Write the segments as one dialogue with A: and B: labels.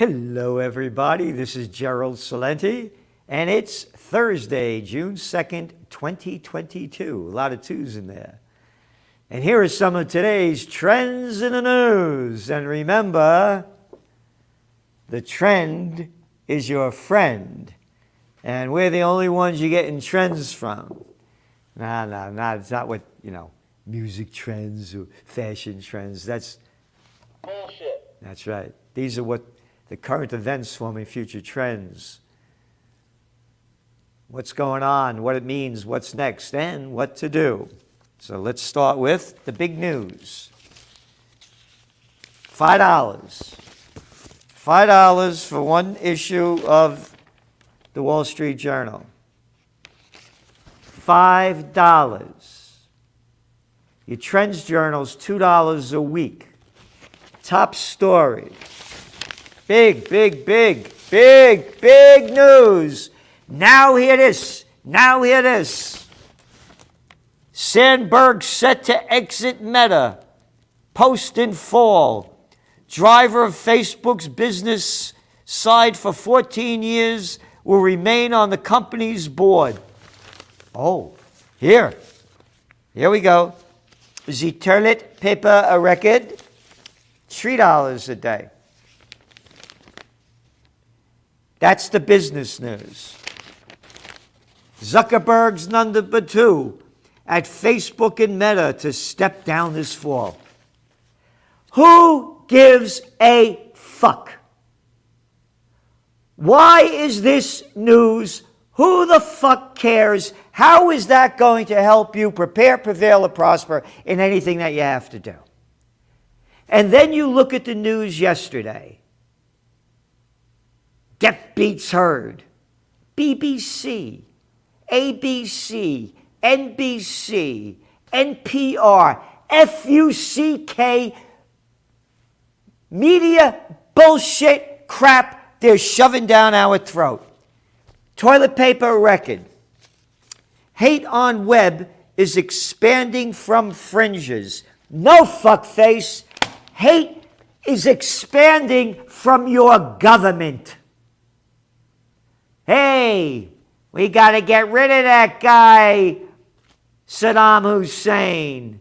A: Hello, everybody. This is Gerald Celente, and it's Thursday, June 2nd, 2022. A lot of twos in there. And here are some of today's trends in the news. And remember, the trend is your friend. And we're the only ones you're getting trends from. No, it's not what, music trends or fashion trends. That's
B: bullshit.
A: That's right. These are what the current events forming future trends. What's going on, what it means, what's next, and what to do. So let's start with the big news. $5. $5 for one issue of the Wall Street Journal. $5. Your Trends Journal's $2 a week. Top story. Big news. Now hear this. Sandberg set to exit Meta. Post in fall. Driver of Facebook's business side for 14 years will remain on the company's board. Oh, here we go. The toilet paper a record. $3 a day. That's the business news. Zuckerberg's number 2 at Facebook and Meta to step down this fall. Who gives a fuck? Why is this news? Who the fuck cares? How is that going to help you prepare, prevail, or prosper in anything that you have to do? And then you look at the news yesterday. Get beats heard. BBC, ABC, NBC, NPR, FUCK, media bullshit crap they're shoving down our throat. Toilet paper record. Hate on web is expanding from fringes. No fuckface. Hate is expanding from your government. Hey, we got to get rid of that guy, Saddam Hussein.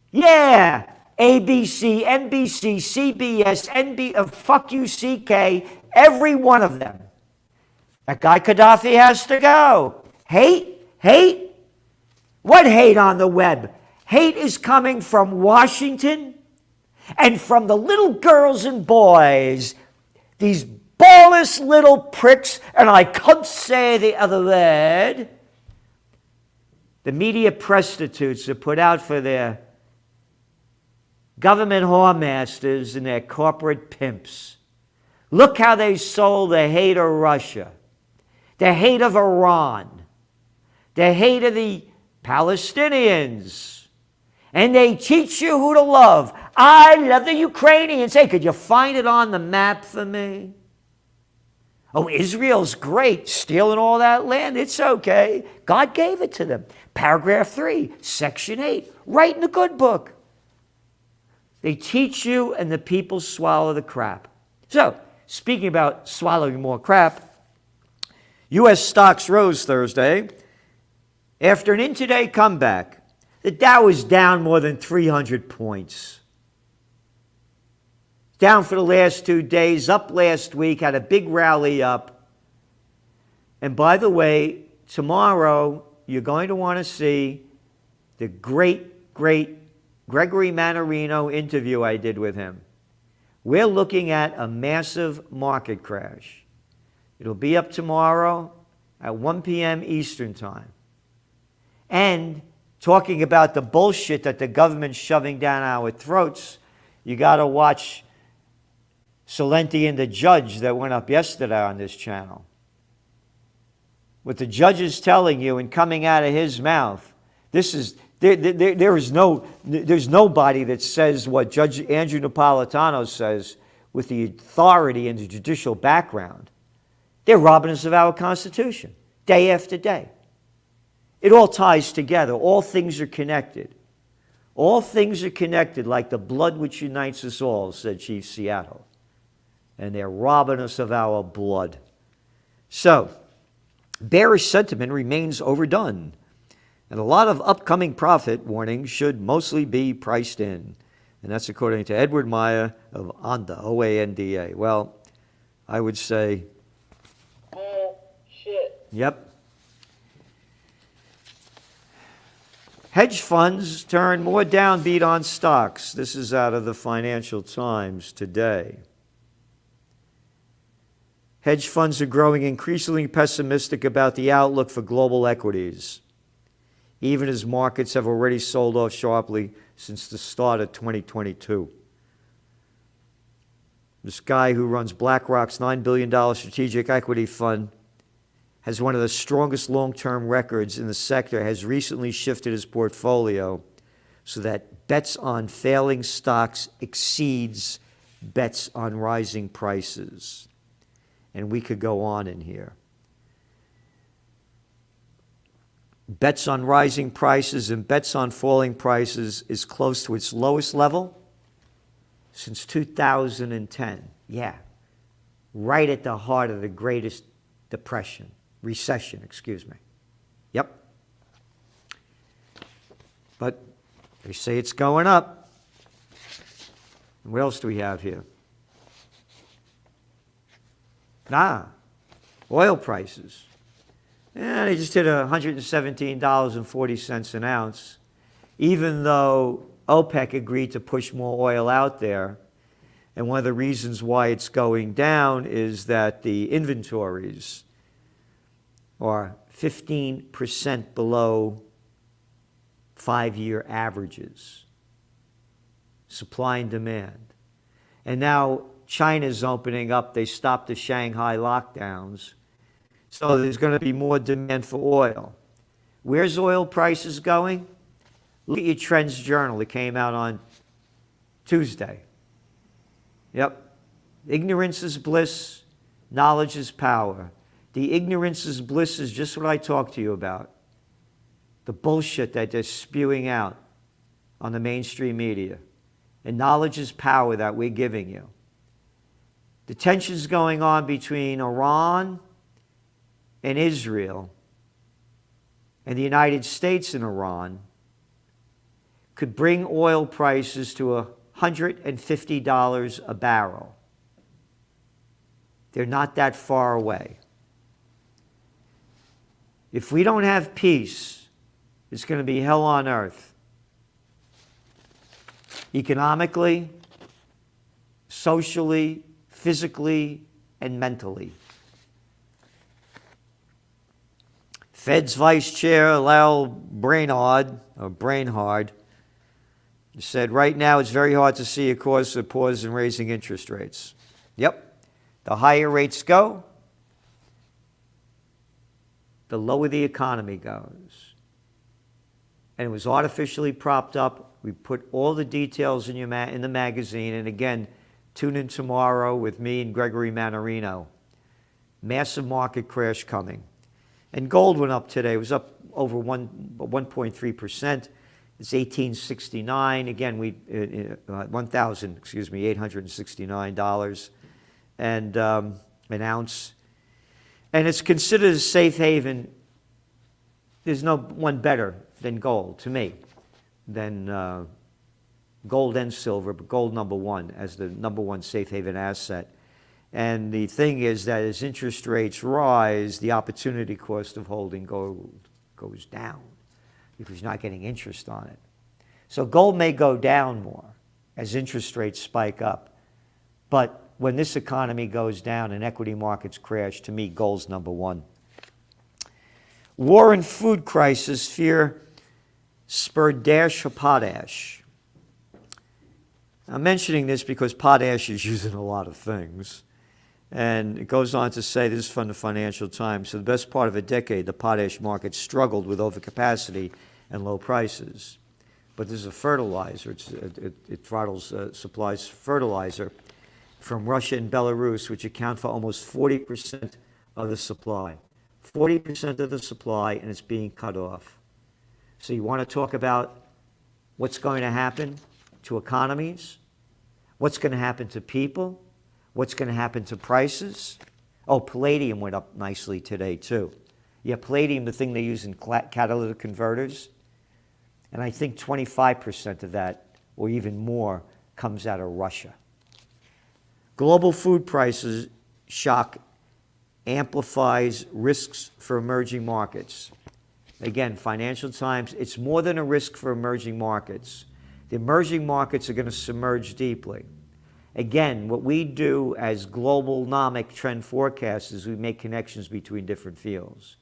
A: Yeah, ABC, NBC, CBS, fuck you, CK, every one of them. That guy Gaddafi has to go. Hate? What hate on the web? Hate is coming from Washington and from the little girls and boys, these ballless little pricks, and I can't say the other word. The media prostitutes are put out for their government whoremasters and their corporate pimps. Look how they sold the hate of Russia, the hate of Iran, the hate of the Palestinians. And they teach you who to love. I love the Ukrainians. Hey, could you find it on the map for me? Oh, Israel's great, stealing all that land. It's okay. God gave it to them. Paragraph 3, Section 8, right in the good book. They teach you and the people swallow the crap. So, speaking about swallowing more crap, U.S. stocks rose Thursday. After an intraday comeback, the Dow is down more than 300 points. Down for the last 2 days, up last week, had a big rally up. And by the way, tomorrow you're going to want to see the great Gregory Mannarino interview I did with him. We're looking at a massive market crash. It'll be up tomorrow at 1 p.m. Eastern Time. And talking about the bullshit that the government's shoving down our throats, you got to watch Celente and the judge that went up yesterday on this channel. What the judge is telling you and coming out of his mouth, there's nobody that says what Judge Andrew Napolitano says with the authority and the judicial background. They're robbing us of our Constitution, day after day. It all ties together. All things are connected. All things are connected like the blood which unites us all, said Chief Seattle. and they're robbing us of our blood. So, bearish sentiment remains overdone, and a lot of upcoming profit warnings should mostly be priced in. And that's according to Edward Meyer of ONDA, O-A-N-D-A. Well, I would say,
B: bullshit.
A: yep. Hedge funds turn more downbeat on stocks. This is out of the Financial Times today. Hedge funds are growing increasingly pessimistic about the outlook for global equities, even as markets have already sold off sharply since the start of 2022. This guy who runs BlackRock's $9 billion strategic equity fund has one of the strongest long-term records in the sector, has recently shifted his portfolio so that bets on failing stocks exceeds bets on rising prices. And we could go on in here. Bets on rising prices and bets on falling prices is close to its lowest level since 2010. Yeah, right at the heart of the greatest recession, excuse me. Yep. But they say it's going up. And what else do we have here? Oil prices. Yeah, they just hit $117.40 an ounce, even though OPEC agreed to push more oil out there. And one of the reasons why it's going down is that the inventories are 15% below 5-year averages, supply and demand. And now China's opening up. They stopped the Shanghai lockdowns. So there's going to be more demand for oil. Where's oil prices going? Look at your Trends Journal. It came out on Tuesday. Yep. Ignorance is bliss. Knowledge is power. The ignorance is bliss is just what I talked to you about. The bullshit that they're spewing out on the mainstream media. And knowledge is power that we're giving you. The tensions going on between Iran and Israel and the United States and Iran could bring oil prices to $150 a barrel. They're not that far away. If we don't have peace, it's going to be hell on earth. Economically, socially, physically, and mentally. Fed's Vice Chair Lal Brainard said, right now it's very hard to see a cause for pause in raising interest rates. Yep. The higher rates go, the lower the economy goes. And it was artificially propped up. We put all the details in the magazine. And again, tune in tomorrow with me and Gregory Manarino. Massive market crash coming. And gold went up today. It was up over 1.3%. It's $1,869. Again, $869 and an ounce. And it's considered a safe haven. There's no one better than gold to me, than gold and silver, but gold number one as the number one safe haven asset. And the thing is that as interest rates rise, the opportunity cost of holding gold goes down because you're not getting interest on it. So gold may go down more as interest rates spike up. But when this economy goes down and equity markets crash, to me, gold's number one. War and food crisis fear spurred dash of potash. I'm mentioning this because potash is used in a lot of things. And it goes on to say, this is from the Financial Times, for the best part of a decade, the potash market struggled with overcapacity and low prices. But this is a fertilizer. It throttles, supplies fertilizer from Russia and Belarus, which account for almost 40% of the supply. 40% of the supply, and it's being cut off. So you want to talk about what's going to happen to economies? What's going to happen to people? What's going to happen to prices? Oh, palladium went up nicely today too. Yeah, palladium, the thing they use in catalytic converters, and I think 25% of that, or even more, comes out of Russia. Global food prices shock amplifies risks for emerging markets. Again, Financial Times, it's more than a risk for emerging markets. The emerging markets are going to submerge deeply. Again, what we do as global-nomic trend forecasters is we make connections between different fields.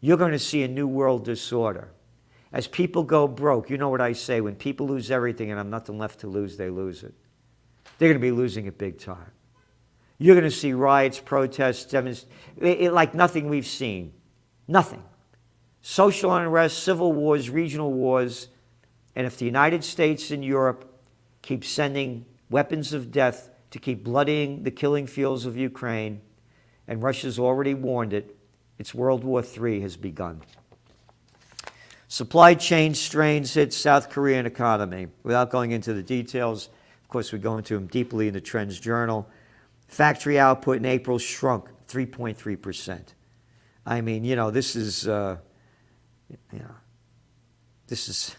A: You're going to see a new world disorder. As people go broke, you know what I say, when people lose everything and have nothing left to lose, they lose it. They're going to be losing it big time. You're going to see riots, protests, demonstrations, like nothing we've seen. Nothing. Social unrest, civil wars, regional wars, and if the United States and Europe keep sending weapons of death to keep bloodying the killing fields of Ukraine, and Russia's already warned it, its World War III has begun. Supply chain strains hit South Korean economy. Without going into the details, of course, we go into them deeply in the Trends Journal. Factory output in April shrunk 3.3%. I mean, this is, this is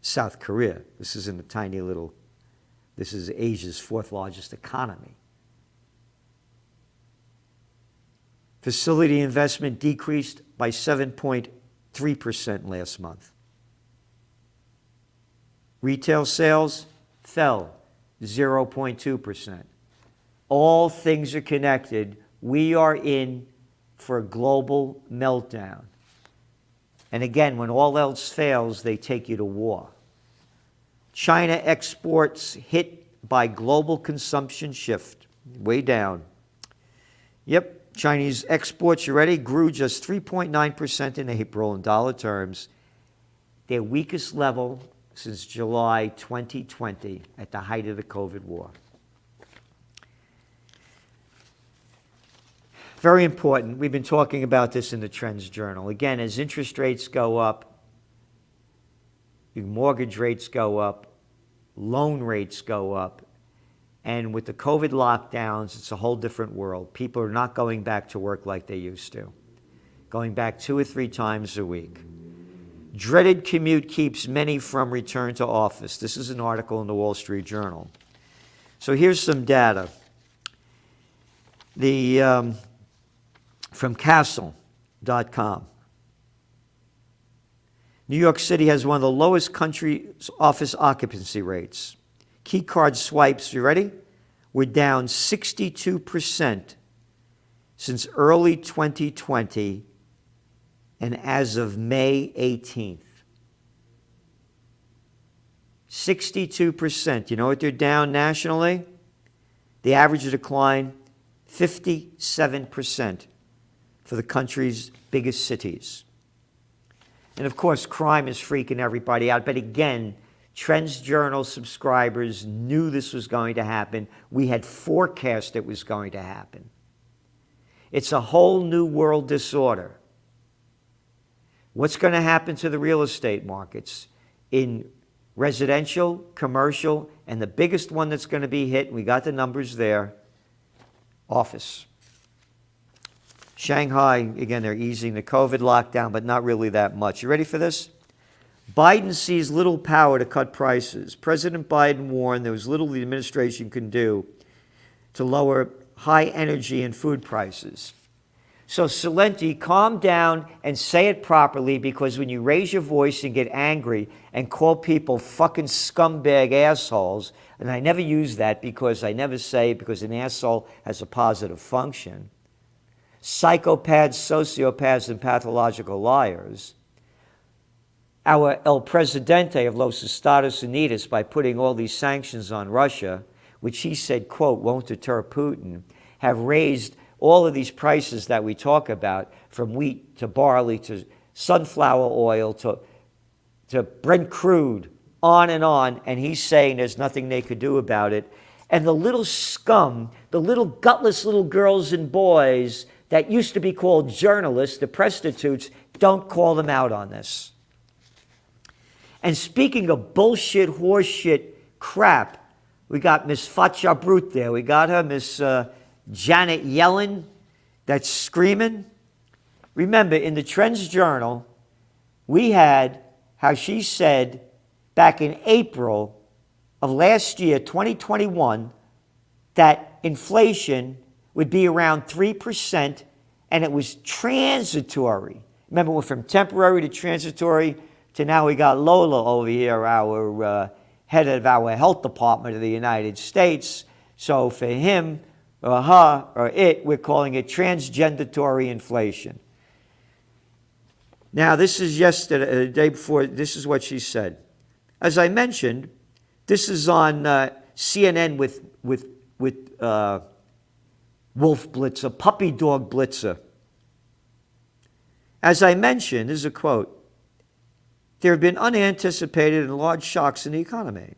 A: South Korea. This isn't a tiny little, this is Asia's fourth largest economy. Facility investment decreased by 7.3% last month. Retail sales fell 0.2%. All things are connected. We are in for a global meltdown. And again, when all else fails, they take you to war. China exports hit by global consumption shift, way down. Yep, Chinese exports, you ready, grew just 3.9% in April in dollar terms, their weakest level since July 2020 at the height of the COVID war. Very important. We've been talking about this in the Trends Journal. Again, as interest rates go up, mortgage rates go up, loan rates go up, and with the COVID lockdowns, it's a whole different world. People are not going back to work like they used to, going back 2 or 3 times a week. Dreaded commute keeps many from return to office. This is an article in the Wall Street Journal. So here's some data. From Castle.com. New York City has one of the lowest country office occupancy rates. Key card swipes, you ready? We're down 62% since early 2020 and as of May 18th. 62%. You know what they're down nationally? The average decline, 57% for the country's biggest cities. And of course, crime is freaking everybody out. But again, Trends Journal subscribers knew this was going to happen. We had forecast it was going to happen. It's a whole new world disorder. What's going to happen to the real estate markets in residential, commercial, and the biggest one that's going to be hit, we got the numbers there, office. Shanghai, again, they're easing the COVID lockdown, but not really that much. You ready for this? Biden sees little power to cut prices. President Biden warned there was little the administration can do to lower high energy and food prices. So Celente, calm down and say it properly, because when you raise your voice and get angry and call people fucking scumbag assholes, and I never use that because I never say it because an asshole has a positive function, psychopaths, sociopaths, and pathological liars, our El Presidente of Los Estados Unidos, by putting all these sanctions on Russia, which he said, quote, won't deter Putin, have raised all of these prices that we talk about, from wheat to barley to sunflower oil to Brent crude, on, and he's saying there's nothing they could do about it. And the little scum, the little gutless little girls and boys that used to be called journalists, the prostitutes, don't call them out on this. And speaking of bullshit, horseshit crap, We got Miss Fatcha Brute there. We got her, Miss Janet Yellen, that's screaming. Remember, in the Trends Journal, we had how she said back in April of last year, 2021, that inflation would be around 3%, and it was transitory. Remember, we're from temporary to transitory to now we got Lola over here, our head of our health department of the United States. So for him or her or it, we're calling it transgendatory inflation. Now, this is yesterday, the day before, this is what she said. As I mentioned, this is on CNN with Wolf Blitzer, Puppy Dog Blitzer. As I mentioned, this is a quote, there have been unanticipated and large shocks in the economy.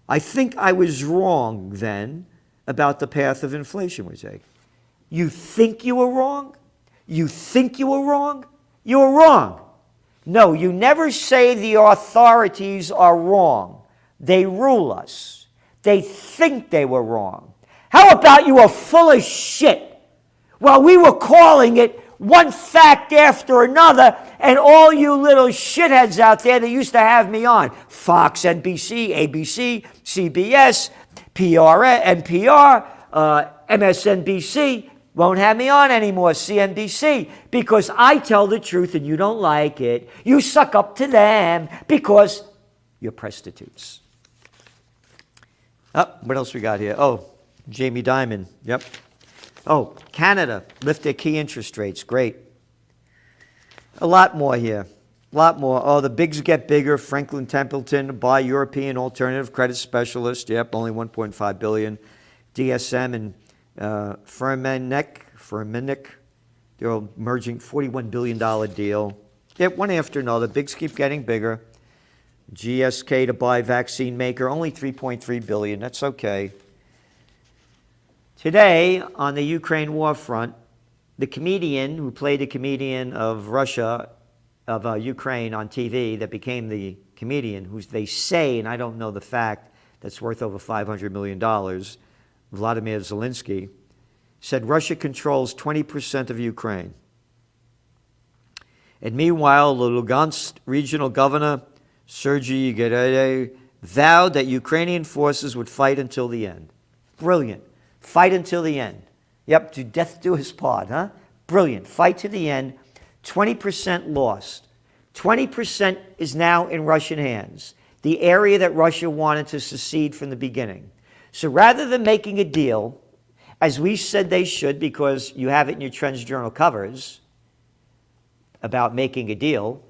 A: I think I was wrong then about the path of inflation we take. You think you were wrong? You think you were wrong? You were wrong. No, you never say the authorities are wrong. They rule us. They think they were wrong. How about you were full of shit while we were calling it one fact after another, and all you little shitheads out there that used to have me on, Fox, NBC, ABC, CBS, NPR, MSNBC, won't have me on anymore, CNBC, because I tell the truth and you don't like it. You suck up to them because you're prostitutes. Oh, what else we got here? Oh, Jamie Dimon, yep. Oh, Canada, lift their key interest rates, great. A lot more here, a lot more. Oh, the bigs get bigger, Franklin Templeton, buy European alternative credit specialist, yep, only $1.5 billion. DSM and Firmenich, they're all merging, $41 billion deal. Yep, one after another, bigs keep getting bigger. GSK to buy vaccine maker, only $3.3 billion, that's okay. Today, on the Ukraine war front, the comedian who played the comedian of Russia, of Ukraine on TV, that became the comedian, who they say, and I don't know the fact, that's worth over $500 million, Vladimir Zelensky, said Russia controls 20% of Ukraine. And meanwhile, the Lugansk regional governor, Sergei Gedreyev, vowed that Ukrainian forces would fight until the end. Brilliant. Fight until the end. Yep, to death do his part, huh? Brilliant. Fight to the end. 20% lost. 20% is now in Russian hands, the area that Russia wanted to secede from the beginning. So rather than making a deal, as we said they should, because you have it in your Trends Journal covers, about making a deal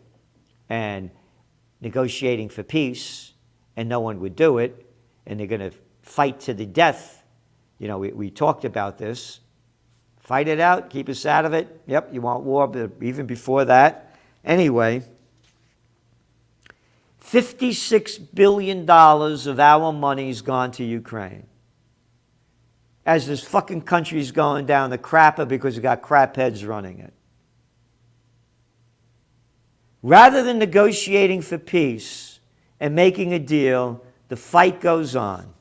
A: and negotiating for peace, and no one would do it, and they're going to fight to the death. You know, we talked about this. Fight it out, keep us out of it. Yep, you want war, but even before that. Anyway, $56 billion of our money's gone to Ukraine. As this fucking country's going down the crapper because we got crapheads running it. Rather than negotiating for peace and making a deal, the fight goes on.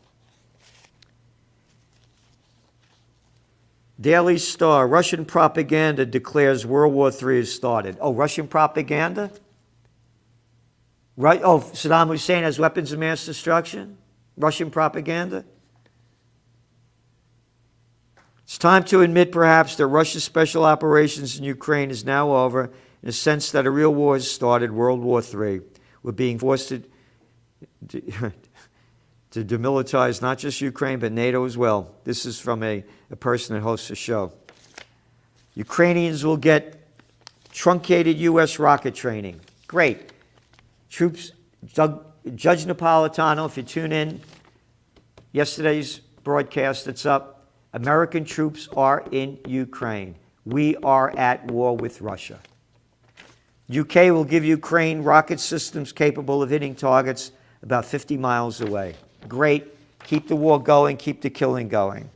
A: Daily Star, Russian propaganda declares World War III has started. Oh, Russian propaganda? Right? Oh, Saddam Hussein has weapons of mass destruction? Russian propaganda? It's time to admit, perhaps, that Russia's special operations in Ukraine is now over, in a sense that a real war has started, World War III. We're being forced to demilitarize not just Ukraine, but NATO as well. This is from a person that hosts a show. Ukrainians will get truncated U.S. rocket training. Great. Troops, Judge Napolitano, if you tune in, yesterday's broadcast that's up, American troops are in Ukraine. We are at war with Russia. UK will give Ukraine rocket systems capable of hitting targets about 50 miles away. Great. Keep the war going. Keep the killing going.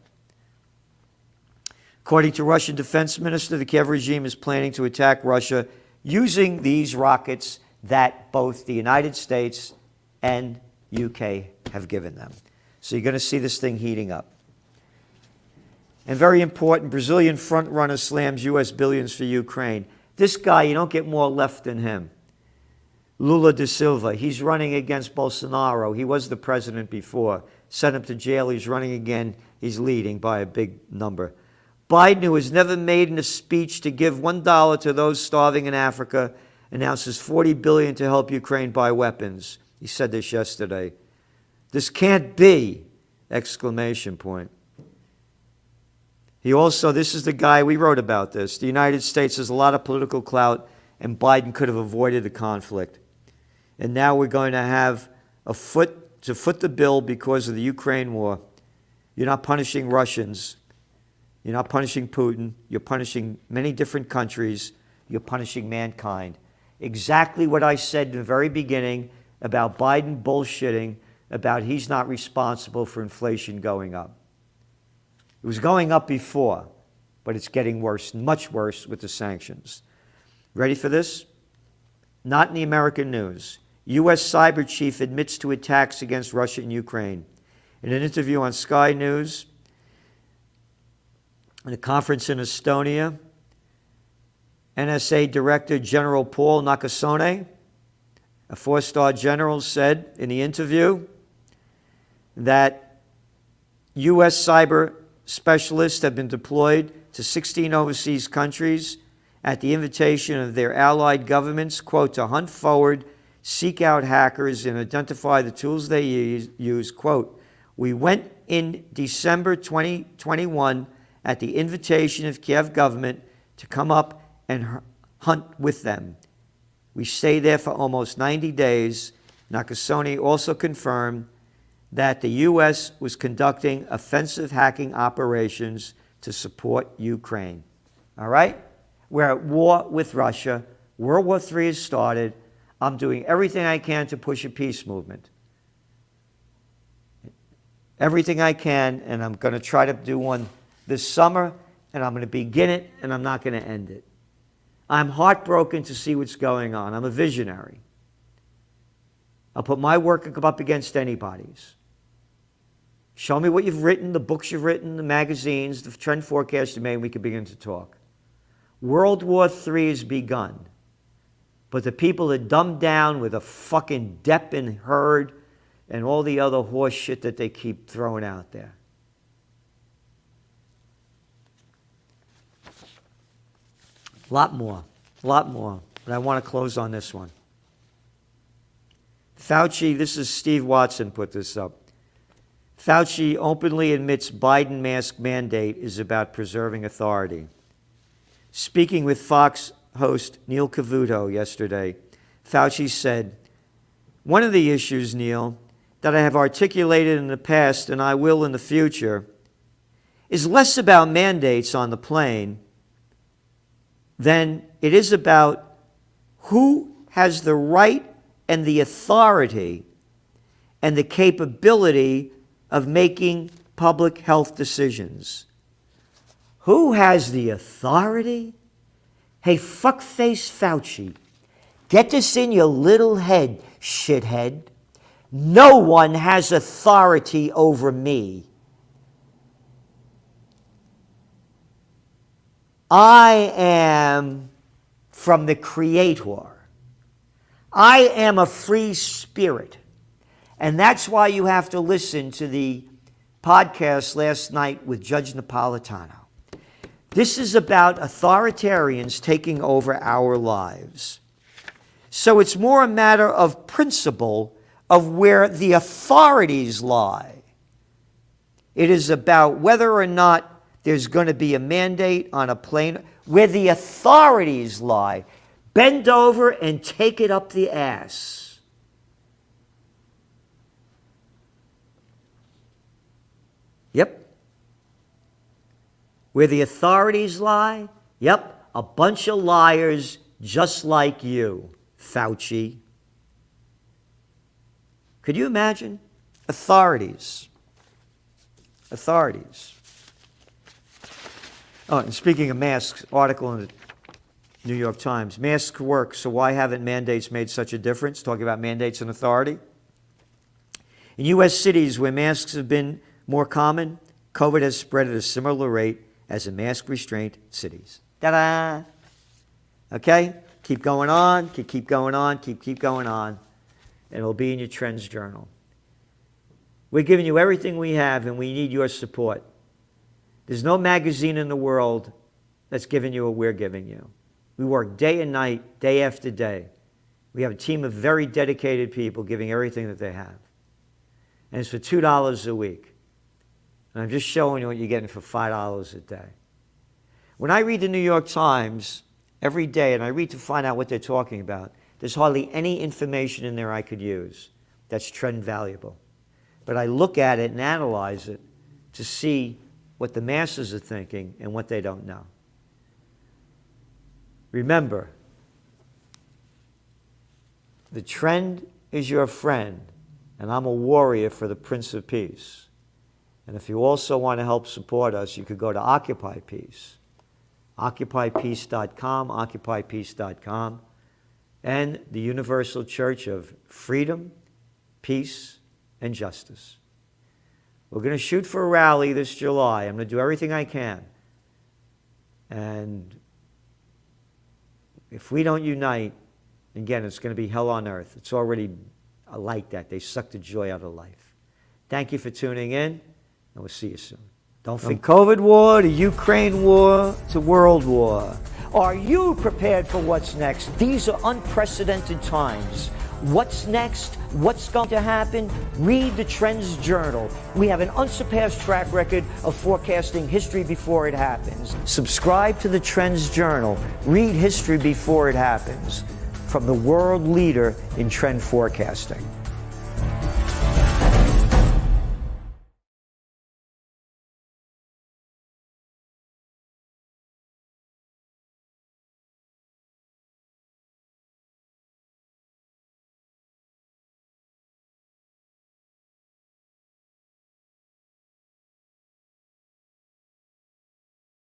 A: According to Russian Defense Minister, the Kiev regime is planning to attack Russia using these rockets that both the United States and UK have given them. So you're going to see this thing heating up. And very important, Brazilian frontrunner slams U.S. billions for Ukraine. This guy, you don't get more left than him. Lula da Silva, he's running against Bolsonaro. He was the president before. Sent him to jail. He's running again. He's leading by a big number. Biden, who has never made a speech to give $1 to those starving in Africa, announces $40 billion to help Ukraine buy weapons. He said this yesterday. This can't be! Exclamation point. He also, this is the guy, we wrote about this. The United States has a lot of political clout, and Biden could have avoided the conflict. And now we're going to have to foot the bill because of the Ukraine war. You're not punishing Russians. You're not punishing Putin. You're punishing many different countries. You're punishing mankind. Exactly what I said in the very beginning about Biden bullshitting about he's not responsible for inflation going up. It was going up before, but it's getting worse, much worse with the sanctions. Ready for this? Not in the American news. U.S. cyber chief admits to attacks against Russia and Ukraine. In an interview on Sky News, in a conference in Estonia, NSA Director General Paul Nakasone, a four-star general, said in the interview that U.S. cyber specialists have been deployed to 16 overseas countries at the invitation of their allied governments, quote, to hunt forward, seek out hackers, and identify the tools they use. Quote, we went in December 2021 at the invitation of Kiev government to come up and hunt with them. We stayed there for almost 90 days. Nakasone also confirmed that the U.S. was conducting offensive hacking operations to support Ukraine. All right? We're at war with Russia. World War III has started. I'm doing everything I can to push a peace movement. Everything I can, and I'm going to try to do one this summer, and I'm going to begin it, and I'm not going to end it. I'm heartbroken to see what's going on. I'm a visionary. I'll put my work up against anybody's. Show me what you've written, the books you've written, the magazines, the trend forecast you made, and we can begin to talk. World War III has begun. But the people are dumbed down with a fucking Depp and Hurd and all the other horse shit that they keep throwing out there. A lot more. But I want to close on this one. Fauci, this is Steve Watson put this up. Fauci openly admits Biden mask mandate is about preserving authority. Speaking with Fox host Neil Cavuto yesterday, Fauci said, one of the issues, Neil, that I have articulated in the past and I will in the future is less about mandates on the plane than it is about who has the right and the authority and the capability of making public health decisions. Who has the authority? Hey, fuckface Fauci, get this in your little head, shithead. No one has authority over me. I am from the Creator. I am a free spirit. And that's why you have to listen to the podcast last night with Judge Napolitano. This is about authoritarians taking over our lives. So it's more a matter of principle of where the authorities lie. It is about whether or not there's going to be a mandate on a plane, where the authorities lie. Bend over and take it up the ass. Yep. Where the authorities lie? Yep. A bunch of liars just like you, Fauci. Could you imagine? Authorities. Oh, and speaking of masks, article in the New York Times. Masks work, so why haven't mandates made such a difference? Talking about mandates and authority. In U.S. cities where masks have been more common, COVID has spread at a similar rate as in mask restraint cities. Ta-da! Okay? Keep going on, keep going on, keep going on. And it'll be in your Trends Journal. We're giving you everything we have, and we need your support. There's no magazine in the world that's giving you what we're giving you. We work day and night, day after day. We have a team of very dedicated people giving everything that they have. And it's for $2 a week. And I'm just showing you what you're getting for $5 a day. When I read the New York Times every day, and I read to find out what they're talking about, there's hardly any information in there I could use that's trend valuable. But I look at it and analyze it to see what the masses are thinking and what they don't know. Remember, the trend is your friend, and I'm a warrior for the Prince of Peace. And if you also want to help support us, you could go to Occupy Peace. OccupyPeace.com, OccupyPeace.com, and the Universal Church of Freedom, Peace, and Justice. We're going to shoot for a rally this July. I'm going to do everything I can. And if we don't unite, again, it's going to be hell on earth. It's already like that. They suck the joy out of life. Thank you for tuning in, and we'll see you soon. Don't forget, from COVID war to Ukraine war to world war. Are you prepared for what's next? These are unprecedented times. What's next? What's going to happen? Read the Trends Journal. We have an unsurpassed track record of forecasting history before it happens. Subscribe to the Trends Journal. Read history before it happens. From the world leader in trend forecasting.